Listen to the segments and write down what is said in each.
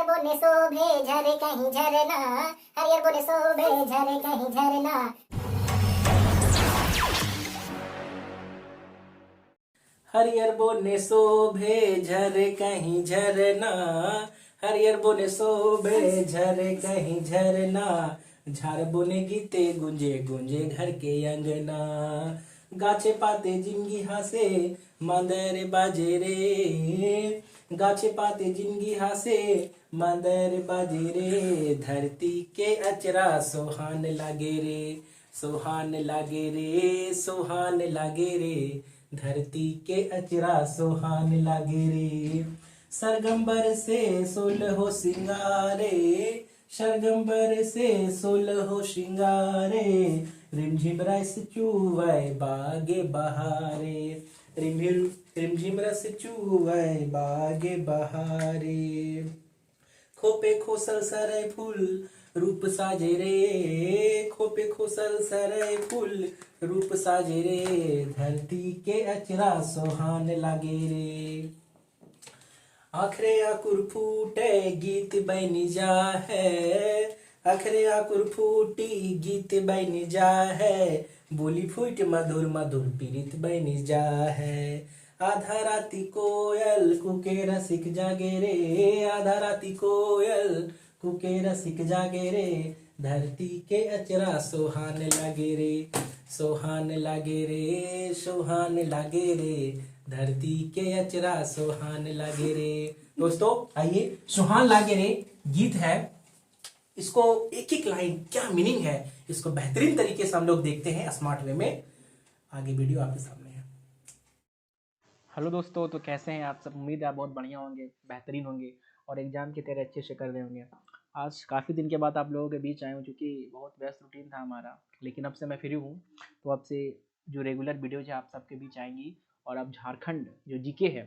बोने शोभे झरे कहीं झरना, हरियर बोने शोभे झरे कहीं झरना। हरियर बोने शोभे झरे कहीं झरना, हरियर बोने शोभे झरे कहीं झरना। झार बोने गीते गुंजे गुंजे घर के अंगना, गाछे पाते जिंदगी हासे मांदर बाजे रे, गाछे पाते जिंदगी हासे मांदर बाजे रे। धरती के अचरा सोहान लागे रे, सोहान लागे रे, सोहान लागे रे। धरती के अचरा सोहान लागे रे। सरगंबर से सोलहो सिंगारे, सरगंबर से सोलहो सिंगारे। रिमझिम रस चूवै बागे बहारे, रिमझिम रस चूवै बागे बहारे। खोपे खोसल सरय फूल रूप साजे रे, खोपे खोसल सरय फूल रूप साजे रे। धरती के अचरा सोहान लागे रे। आखरे आकुर फूटे गीत बन जा है, आखरे आकुर फूटी गीत बन जा है। बोली फूट मधुर मधुर पीड़ित बन जा है। आधा राती कोयल कुके रसिक जागे रे, आधा राती कोयल कुके रसिक जागे रे। धरती के अचरा सोहान लागे रे, सोहान लागे रे, सोहान लागे रे। धरती के अचरा सोहान लागे रे। दोस्तों आइए, सुहान लागे रे गीत है, इसको एक एक लाइन क्या मीनिंग है इसको बेहतरीन तरीके से हम लोग देखते हैं स्मार्ट वे में। आगे वीडियो आपके सामने है। हेलो दोस्तों, तो कैसे हैं आप सब? उम्मीद है आप बहुत बढ़िया होंगे, बेहतरीन होंगे और एग्ज़ाम की तैयारी अच्छे से कर रहे होंगे। आज काफ़ी दिन के बाद आप लोगों के बीच आया हूँ, चूँकि बहुत व्यस्त रूटीन था हमारा, लेकिन अब से मैं फ्री हूँ। तो अब से जो रेगुलर वीडियोज है आप सबके बीच आएंगी। और अब झारखंड जो जीके है,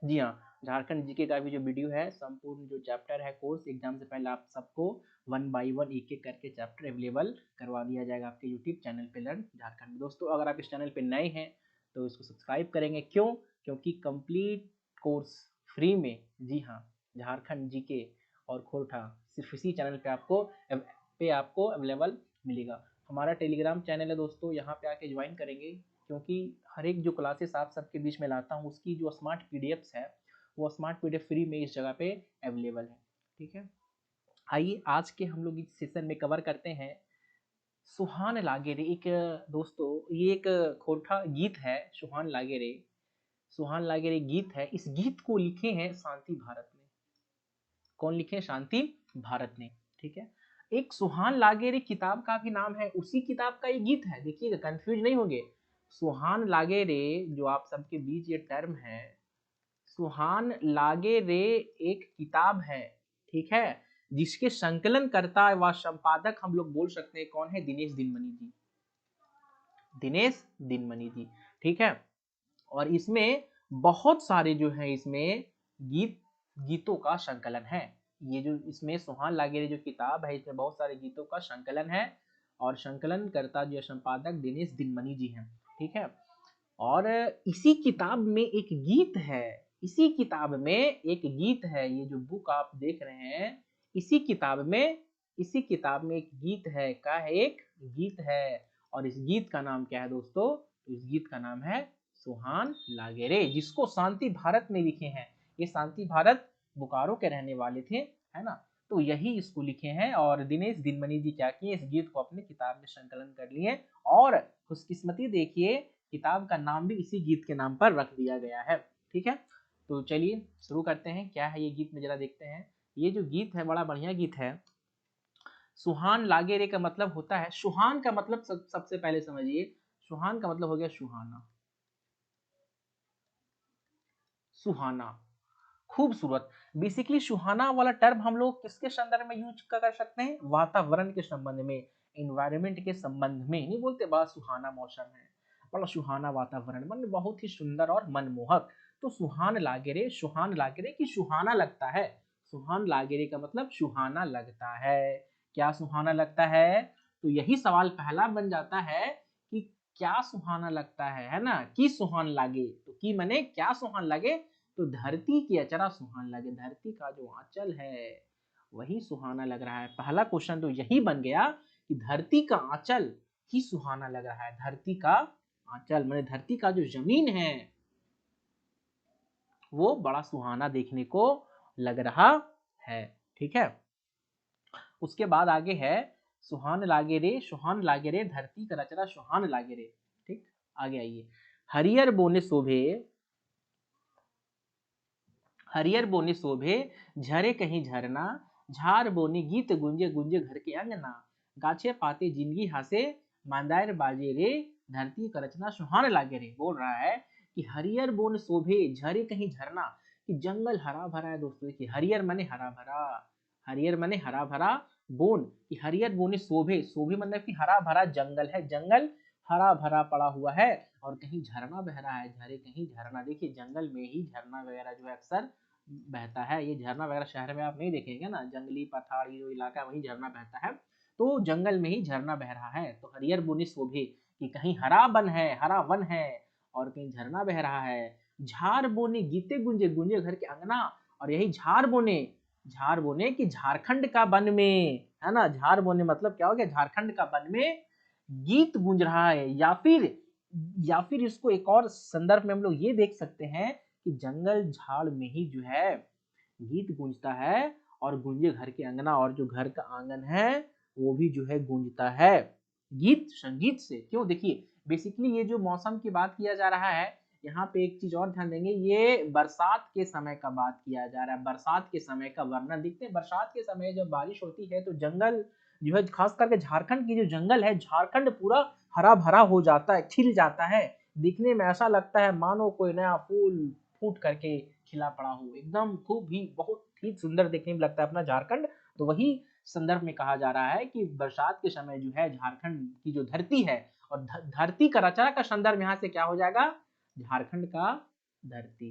जी हाँ, झारखंड जीके का भी जो वीडियो है, संपूर्ण जो चैप्टर है कोर्स, एग्जाम से पहले आप सबको 1 बाई 1 एक एक करके चैप्टर अवेलेबल करवा दिया जाएगा आपके यूट्यूब चैनल पे लर्न झारखंड। दोस्तों अगर आप इस चैनल पे नए हैं तो इसको सब्सक्राइब करेंगे, क्यों? क्योंकि कंप्लीट कोर्स फ्री में, जी हाँ, झारखंड जीके और खोरठा सिर्फ इसी चैनल पे आपको अवेलेबल मिलेगा। हमारा टेलीग्राम चैनल है दोस्तों, यहाँ पे आके ज्वाइन करेंगे, क्योंकि हर एक जो क्लासेस आप सबके बीच में लाता हूँ उसकी जो स्मार्ट पीडीएफ्स है वो स्मार्ट पीडीएफ फ्री में इस जगह पे अवेलेबल है। ठीक है, आइए आज के हम लोग इस सेशन में कवर करते हैं सुहान लागे रे। एक दोस्तों ये एक खोरठा गीत है, सुहान लागे रे, सुहान लागे रे गीत है। इस गीत को लिखे हैं शांति भारत ने। कौन लिखे? शांति भारत ने। ठीक है, एक सुहान लागे रे किताब का भी नाम है, उसी किताब का ये गीत है। देखिएगा, कंफ्यूज नहीं होंगे। सुहान लागे रे जो आप सबके बीच ये टर्म है, सुहान लागे रे एक किताब है, ठीक है, जिसके संकलन करता व संपादक हम लोग बोल सकते हैं कौन है? दिनेश दिनमणि जी, दिनेश दिनमणि जी। ठीक है, और इसमें बहुत सारे जो है इसमें गीतों का संकलन है। ये जो इसमें सुहान लागे रे जो किताब है, इसमें बहुत सारे गीतों का संकलन है और संकलन करता जो संपादक दिनेश दिनमणि जी हैं। ठीक है, और इसी किताब में एक गीत है, इसी किताब में एक गीत है। ये जो बुक आप देख रहे हैं, इसी किताब में एक गीत है, का है एक गीत है। और इस गीत का नाम क्या है दोस्तों? इस गीत का नाम है सुहान लागे रे, जिसको शांति भारत ने लिखे हैं। ये शांति भारत बोकारो के रहने वाले थे, है ना, तो यही इसको लिखे हैं। और दिनेश दिनमणि जी क्या किए? इस गीत को अपने किताब में संकलन कर लिए और खुशकिस्मती देखिए किताब का नाम भी इसी गीत के नाम पर रख दिया गया है। ठीक है, तो चलिए शुरू करते हैं। क्या है ये गीत में जरा देखते हैं। ये जो गीत है बड़ा बढ़िया गीत है। सुहान लागे रे का मतलब होता है, सुहान का मतलब सबसे पहले समझिए, सुहान का मतलब हो गया सुहाना, सुहाना, खूबसूरत। बेसिकली सुहाना वाला टर्म हम लोग किसके संदर्भ में यूज कर सकते हैं? वातावरण के संबंध में, एनवायरमेंट के संबंध में। नहीं बोलते बड़ा सुहाना मौसम है, बड़ा सुहाना वातावरण, मन बहुत ही सुंदर और मनमोहक। तो सुहान लागे रे, सुहान लागे रे कि सुहाना लगता है। सुहान लागे रे का मतलब सुहाना लगता है। क्या सुहाना लगता है? तो यही सवाल पहला बन जाता है कि क्या सुहाना लगता है ना, कि सुहान लागे। तो की मने क्या सुहान लगे, तो धरती की अचरा सुहाना लगे, धरती का जो आंचल है वही सुहाना लग रहा है। पहला क्वेश्चन तो यही बन गया कि धरती का आंचल ही सुहाना लग रहा है। धरती का आंचल माने धरती का जो जमीन है वो बड़ा सुहाना देखने को लग रहा है। ठीक है, उसके बाद आगे है सुहान लागे रे धरती का रचना सुहान लागे रे। ठीक, आगे आइए। हरियर बोने शोभे झरे कहीं झरना, झार बोने गीत गुंजे गुंजे घर के अंगना, गाछे पाते जिंदगी हासे मांदार बाजे रे, धरती का रचना सुहान लागे रे। बोल रहा है कि हरियर बोन शोभे झरे कहीं झरना, कि जंगल हरा भरा है। दोस्तों देखिए, हरियर माने हरा भरा, हरियर माने हरा भरा, बोन कि हरियर बोने शोभे, शोभे मतलब कि हरा भरा जंगल है, जंगल हरा भरा पड़ा हुआ है, और कहीं झरना बह रहा है, झरे कहीं झरना। देखिए जंगल में ही झरना वगैरह जो है अक्सर बहता है। ये झरना वगैरह शहर में आप नहीं देखेंगे ना, जंगली पठारी जो इलाका है वहीं झरना बहता है, तो जंगल में ही झरना बह रहा है। तो हरियर बोने शोभे कि कहीं हरा वन है, हरा वन है, और कहीं झरना बह रहा है। झार बोने गीते गुंजे गुंजे घर के अंगना, और यही झार बोने कि झारखंड का वन में, है ना, झार बोने मतलब क्या हो गया, झारखंड का वन में गीत गूंज रहा है। या फिर इसको एक और संदर्भ में हम लोग ये देख सकते हैं कि जंगल झाड़ में ही जो है गीत गूंजता है, और गूंजे घर के अंगना, और जो घर का आंगन है वो भी जो है गूंजता है गीत संगीत से। क्यों, देखिए बेसिकली ये जो मौसम की बात किया जा रहा है, यहाँ पे एक चीज और ध्यान देंगे, ये बरसात के समय का बात किया जा रहा है, बरसात के समय का वर्णन। देखते हैं बरसात के समय जब बारिश होती है तो जंगल जो है, खास करके झारखंड की जो जंगल है, झारखंड पूरा हरा भरा हो जाता है, खिल जाता है। दिखने में ऐसा लगता है मानो कोई नया फूल फूट करके खिला पड़ा हो, एकदम खूब ही बहुत ही सुंदर देखने में लगता है अपना झारखंड। तो वही संदर्भ में कहा जा रहा है कि बरसात के समय जो है झारखंड की जो धरती है, और धरती का रचना का संदर्भ यहाँ से क्या हो जाएगा, झारखंड का धरती।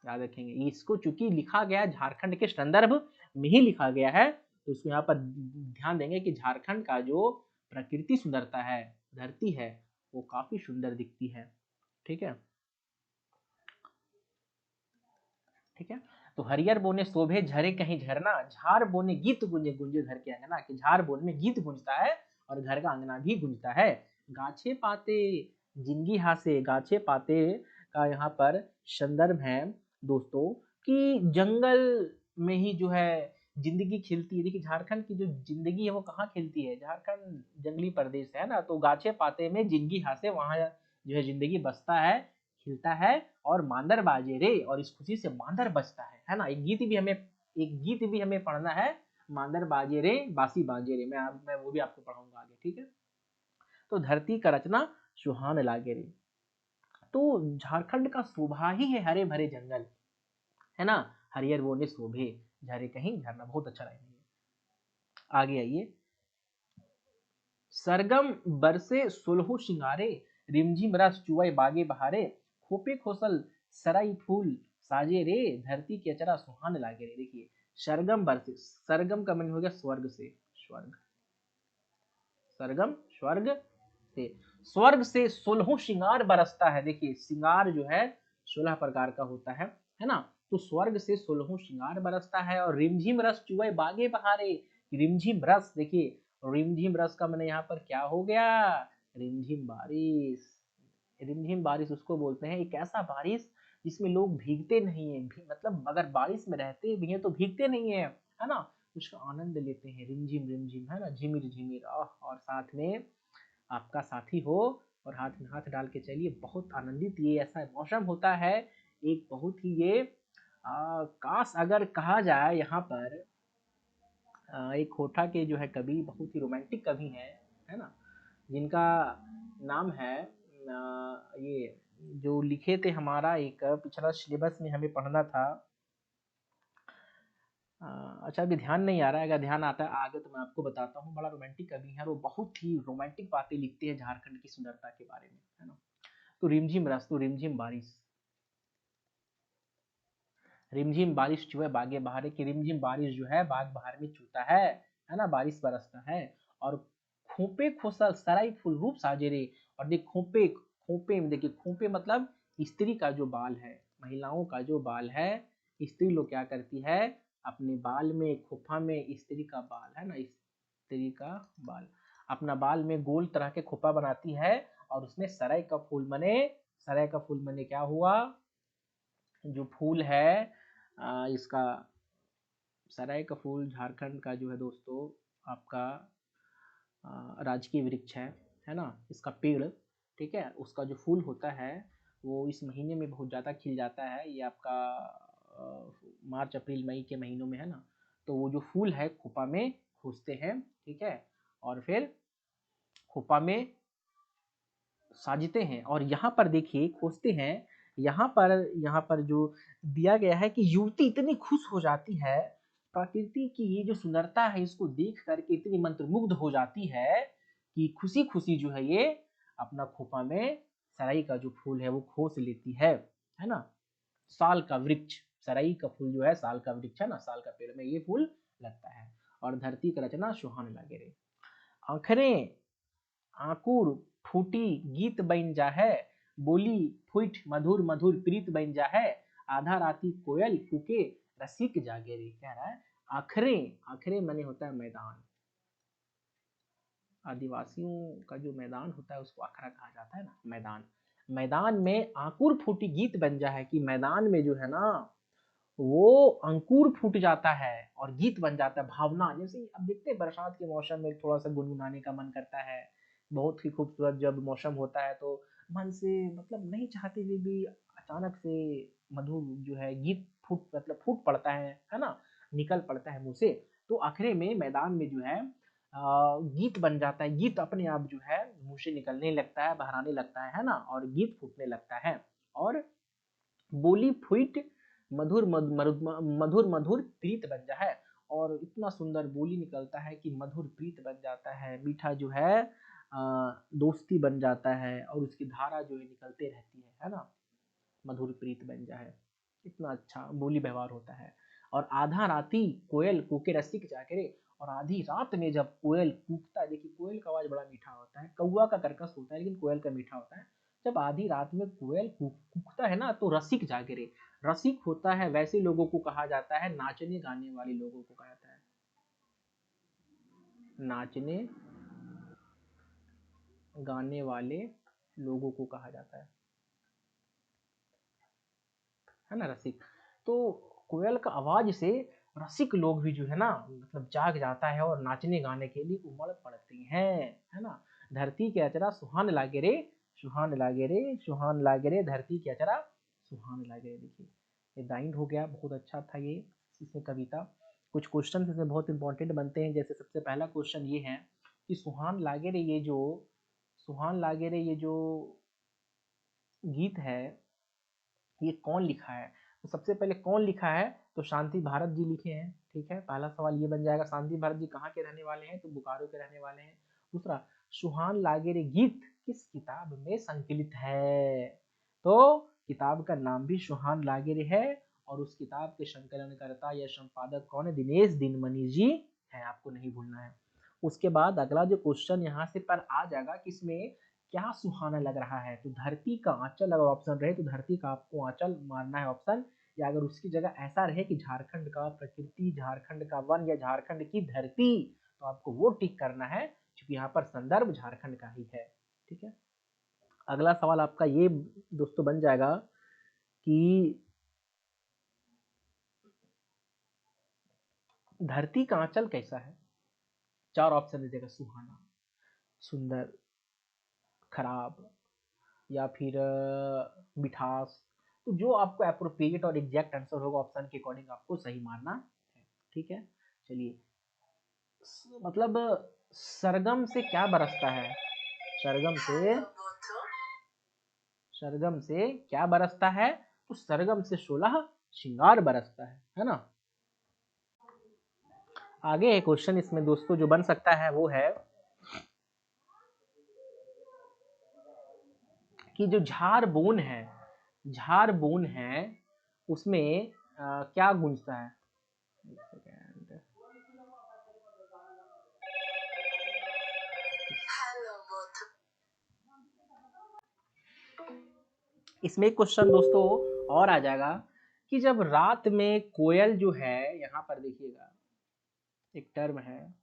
याद रखेंगे, इसको चूंकि लिखा गया झारखंड के संदर्भ में ही लिखा गया है, तो उसको यहाँ पर ध्यान देंगे कि झारखंड का जो प्रकृति सुंदरता है, धरती है, वो काफी सुंदर दिखती है। ठीक है, ठीक है। तो हरियर बोने शोभे झरे कहीं झरना, झार बोने गीत गुंजे गुंजे घर के अंगना, कि झार बोने में गीत गूंजता है और घर का अंगना भी गूंजता है। गाछे पाते जिंदगी हासे, गाछे पाते का यहाँ पर संदर्भ है दोस्तों, कि जंगल में ही जो है जिंदगी खिलती है। देखिए झारखंड की जो जिंदगी है वो कहाँ खिलती है, झारखंड जंगली प्रदेश है ना, तो गाछे पाते में जिंदगी हासे, वहाँ जो है जिंदगी बसता है, खिलता है, और मांदर बाजे रे, और इस खुशी से मांदर बजता है ना। एक गीत भी हमें पढ़ना है, मांदर बाजे रे बासी बाजे रे, मैं वो भी आपको पढ़ाऊंगा आगे। ठीक है, तो धरती का रचना सुहान लागे रे। तो झारखंड का शोभा ही है हरे भरे जंगल, है ना, हरियर बोने शोभे झरे कहीं झरना। बहुत अच्छा रहेगा। आगे आइए। सरगम बरसे सुलहो सिंगारे, रिमझिम रस चुआए बागे बहारे, खोपे खोसल सराई फूल साजे रे, धरती के अचरा सुहान लागे रे। देखिए सरगम बरसे, सरगम का मीनिंग हो गया स्वर्ग से, स्वर्ग, सरगम स्वर्ग से, स्वर्ग से सोलहों श्रृंगार बरसता है। देखिए श्रृंगार जो है 16 प्रकार का होता है ना, तो स्वर्ग से सोलहों श्रृंगार बरसता है, और रिमझिम रस चुए बागे बहारे। रिमझिम रस, देखिए रिमझिम रस का मैंने यहाँ पर क्या हो गया, रिमझिम बारिश। रिमझिम बारिश उसको बोलते हैं, एक ऐसा बारिश जिसमें लोग भीगते नहीं है, मतलब अगर बारिश में रहते भी हैं तो भीगते नहीं है ना, उसका आनंद लेते हैं। रिमझिम रिमझिम, है ना, झिमिर झिमिर, और साथ में आपका साथी हो और हाथ में हाथ डाल के चलिए, बहुत आनंदित ये ऐसा मौसम होता है। एक बहुत ही ये काश अगर कहा जाए यहाँ पर, एक होठा के जो है कवि, बहुत ही रोमांटिक कवि हैं, है ना, जिनका नाम है ये जो लिखे थे, हमारा एक पिछला सिलेबस में हमें पढ़ना था। अच्छा अभी ध्यान नहीं आ रहा है, अगर ध्यान आता है आगे तो मैं आपको बताता हूँ। बड़ा रोमांटिक कवि है, और वो बहुत ही रोमांटिक बातें लिखते हैं झारखंड की सुंदरता के बारे में, है ना। तो रिमझिम रस, तो रिमझिम बारिश, रिमझिम बारिश जो है बागे बहारे, की रिमझिम बारिश जो है बाग बहार में चूता है ना, बारिश बरसता है। और खोपे खोसल सराई फूल रूप साजे रे, और देख खोपे, खोपे में देखिए, खोपे मतलब स्त्री का जो बाल है, महिलाओं का जो बाल है, स्त्री लोग क्या करती है, अपने बाल में, खोपा में, स्त्री का बाल है ना, स्त्री का बाल, अपना बाल में गोल तरह के खोपा बनाती है और उसमें सराय का फूल बने। सराय का फूल बने क्या हुआ, जो फूल है इसका सराय का फूल झारखंड का जो है दोस्तों आपका राजकीय वृक्ष है ना, इसका पेड़, ठीक है, उसका जो फूल होता है वो इस महीने में बहुत ज़्यादा खिल जाता है, ये आपका मार्च अप्रैल मई के महीनों में है ना, तो वो जो फूल है खोपा में खोसते हैं, ठीक है, और फिर खोपा में साजते हैं। और यहाँ पर देखिए खोजते हैं, यहाँ पर जो दिया गया है कि युवती इतनी खुश हो जाती है, प्रकृति की ये जो सुंदरता है इसको देख करके इतनी मंत्रमुग्ध हो जाती है कि खुशी खुशी जो है ये अपना खोपा में सराई का जो फूल है वो खोस लेती है ना। साल का वृक्ष, सराई का फूल जो है साल का वृक्ष है ना, साल का पेड़ में ये फूल लगता है। और धरती का रचना सुहान लागे रे, आखरें आकुर फूटी गीत बन जा है, बोली फुट मधुर मधुर प्रीत बन जा है, आधा राती कोयल कूके रसिक जागे रे। कह रहा है आखरे, आखरे माने होता है मैदान, आदिवासियों का जो मैदान होता है उसको आखरा कहा जाता है ना, मैदान। मैदान में आकुर फूटी गीत बन जा है कि मैदान में जो है ना वो अंकुर फूट जाता है और गीत बन जाता है, भावना। जैसे अब देखते हैं बरसात के मौसम में थोड़ा सा गुनगुनाने का मन करता है, बहुत ही खूबसूरत जब मौसम होता है तो मन से मतलब नहीं चाहते हुए भी अचानक से मधुर जो है गीत फूट मतलब फूट पड़ता है ना, निकल पड़ता है मुंह से। तो आखिर में मैदान में जो है गीत बन जाता है, गीत अपने आप जो है मुंह से निकलने लगता है, बहराने लगता है ना, और गीत फूटने लगता है। और बोली फुट मधुर मधुर मधुर प्रीत बन जा है, और इतना सुंदर बोली निकलता है कि मधुर प्रीत बन जाता है, मीठा जो है दोस्ती बन जाता है, और उसकी धारा जो है निकलते रहती है ना, मधुर प्रीत बन जा है, इतना अच्छा बोली व्यवहार होता है। और आधा राती कोयल कूके रसिक जाके, और आधी रात में जब कोयल कूकता है, देखिए कोयल का आवाज बड़ा मीठा होता है, कौवा का कर्कश होता है लेकिन कोयल का मीठा होता है। जब आधी रात में कोयल कूकता है ना तो रसिक जागरे, रसिक होता है वैसे लोगों को कहा जाता है, नाचने गाने वाले लोगों को कहा जाता है, नाचने गाने वाले लोगों को कहा जाता है ना रसिक। तो कोयल का आवाज से रसिक लोग भी जो है ना मतलब जाग जाता है और नाचने गाने के लिए उमड़ पड़ते हैं, है ना। धरती के अचरा सुहान लागे रे, सुहान लागे रे, सुहान लागे रे, धरती के अचरा सुहान लागे रे। देखिए ये डाइंड हो गया, बहुत अच्छा था ये इसमें कविता। कुछ क्वेश्चन इसमें बहुत इंपॉर्टेंट बनते हैं, जैसे सबसे पहला क्वेश्चन ये है कि सुहान लागे रे, ये जो सुहान लागे रे ये जो गीत है ये कौन लिखा है। तो सबसे पहले कौन लिखा है, तो शांति भारत जी लिखे हैं, ठीक है, पहला सवाल ये बन जाएगा। शांति भारत जी कहाँ के रहने वाले हैं, तो बोकारो के रहने वाले हैं। दूसरा, सुहान लागेरे गीत किस किताब में संकलित है, तो किताब का नाम भी सुहान लागेरे है, और उस किताब के संकलनकर्ता या संपादक कौन है, दिनेश दिनमणि जी है, आपको नहीं भूलना है। उसके बाद अगला जो क्वेश्चन यहाँ से पर आ जाएगा कि इसमें क्या सुहाना लग रहा है, तो धरती का आंचल अगर ऑप्शन रहे तो धरती का आपको आंचल मारना है ऑप्शन, या अगर उसकी जगह ऐसा रहे कि झारखंड का प्रकृति, झारखंड का वन या झारखंड की धरती, तो आपको वो टिक करना है क्योंकि यहाँ पर संदर्भ झारखंड का ही है, ठीक है। अगला सवाल आपका ये दोस्तों बन जाएगा कि धरती का आंचल कैसा है। चार ऑप्शन दे देगा, सुहाना, सुंदर, खराब, या फिर मिठास। तो जो आपको अप्रोप्रिएट और एग्जैक्ट आंसर होगा ऑप्शन के अकॉर्डिंग आपको सही मारना है, ठीक है। चलिए, मतलब सरगम से क्या बरसता है, सरगम से, सरगम से क्या बरसता है, तो सरगम से 16 श्रृंगार बरसता है ना। आगे एक क्वेश्चन इसमें दोस्तों जो बन सकता है वो है कि जो झार बोन है, झार बोन है उसमें क्या गूंजता है। इसमें एक क्वेश्चन दोस्तों और आ जाएगा कि जब रात में कोयल जो है, यहाँ पर देखिएगा एक टर्म है,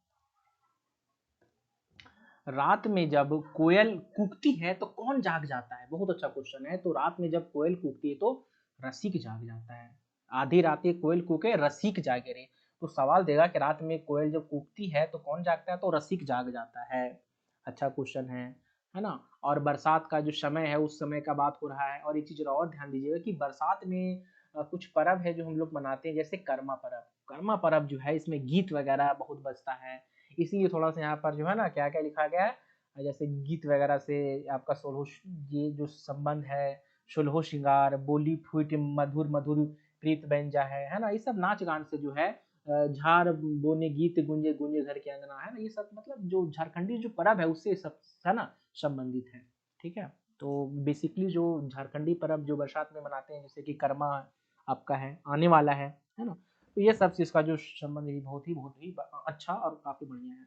रात में जब कोयल कूकती है तो कौन जाग जाता है? बहुत अच्छा क्वेश्चन है। तो रात में जब कोयल कूकती है तो रसिक जाग जाता है। आधी रात कोयल कूके रसिक जागे रे। तो सवाल देगा कि रात में कोयल जब कूकती है तो कौन जागता है? तो रसिक जाग जाता है। अच्छा क्वेश्चन है ना। और बरसात का जो समय है उस समय का बात हो रहा है। और एक चीज और ध्यान दीजिएगा कि बरसात में कुछ पर्व है जो हम लोग मनाते हैं, जैसे कर्मा पर्व। कर्मा पर्व जो है इसमें गीत वगैरह बहुत बजता है, इसीलिए थोड़ा सा यहाँ पर जो है ना क्या क्या लिखा गया है, जैसे गीत वगैरह से आपका सोलहो, ये जो संबंध है, सोलहो श्रृंगार, बोली फूट मधुर मधुर प्रीत व्यंजा है ना, ये सब नाच गान से जो है झार बोने गीत गुंजे गुंजे घर के अंगना, है ना, ये सब मतलब जो झारखंडी जो पर्व है उससे सब है ना संबंधित है। ठीक है, तो बेसिकली जो झारखंडी पर्व जो बरसात में मनाते हैं, जैसे कि कर्मा आपका है आने वाला है ना, तो ये सब चीज़ का जो संबंध है बहुत ही अच्छा और काफ़ी बढ़िया है।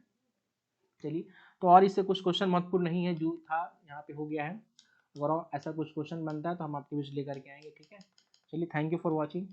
चलिए, तो और इससे कुछ क्वेश्चन महत्वपूर्ण नहीं है, जो था यहाँ पे हो गया है। अगर और ऐसा कुछ क्वेश्चन बनता है तो हम आपके बीच लेकर के आएंगे। ठीक है, चलिए, थैंक यू फॉर वॉचिंग।